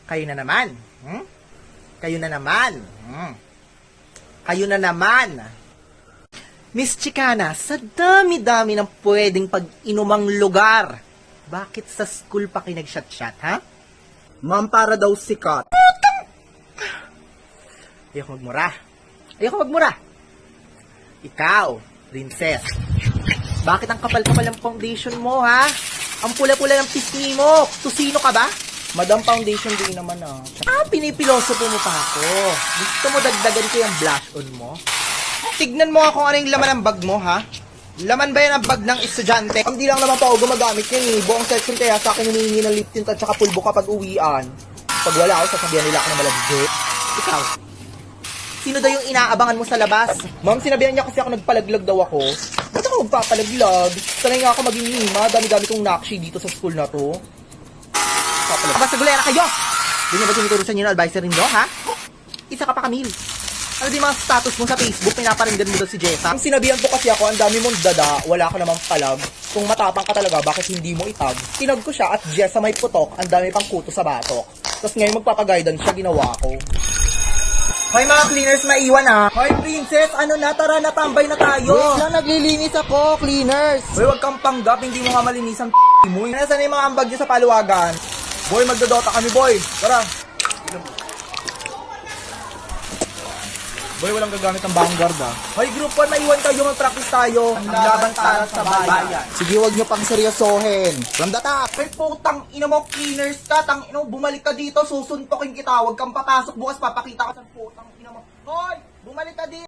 Kayo na naman. Kayo na naman. Kayo na naman. Miss Chicana, sa dami-dami ng pwedeng pag-inumang lugar, bakit sa school pa kayo nag-shot-shot, ha? Ma'am, para daw sikat. Ayoko magmura. Ayoko magmura. Ikaw, princess. Bakit ang kapal-kapal ng foundation mo, ha? Ang pula-pula ng pisngi mo. Tusino ka ba? Madam, foundation din naman Pinipilosopo mo pa ako. Gusto mo dagdagan ko yung blush on mo? Tignan mo nga kung ano yung laman ng bag mo, ha? Laman ba yan ang bag ng estudyante? Hindi lang naman pa ako gumagamit yan, eh. Buong section kaya sa akin humihingi ng lip tint at saka pulbo kapag uwian. Pag wala ako, sasabihan nila ako na malagit. Ikaw, sino daw yung inaabangan mo sa labas? Ma'am, sinabihan niya kasi ako nagpalaglag daw ako. Ba't ako magpapalaglag? Sanay nga ako maging lima. Dami-dami kong nakshi dito sa school na to. Aba, sa gulera kayo! Di niyo ba tinuturo sa inyo ng advisor ninyo, ha? Isa ka pa, Camille. Ano di mga status mo sa Facebook? Pinaparinggan mo daw si Jessa? Ang sinabihan po kasi ako, ang dami mong dada, wala ka namang palag. Kung matapang ka talaga, bakit hindi mo itag? Tinag ko siya at Jessa may putok, ang dami pang kuto sa batok. Tapos ngayon magpapaguidance siya, ginawa ko. Hoy mga cleaners, maiwan ha! Hoy princess, ano na, tara na, tambay na tayo. Wait lang, naglilinis ako, cleaners! Hoy, wag kang panggap, hindi mo nga malinis ang mo. Nasaan yung mga ambag nyo sa paluwagan? Boy, magdodota kami, boy. Tara. Boy, walang gagamit ng vanguard, ah. Hoy, group 1, maiwan kayo, mag-practice tayo. Ang laban para sa bayan. Sige, wag nyo pang seryosohin. From the top! Hoy, putang ina mo, cleaners ka. Tang ina mo, bumalik ka dito, susuntokin kita. Huwag kang papasok bukas, papakita ka sa putang ina mo. Hoy, bumalik ka dito.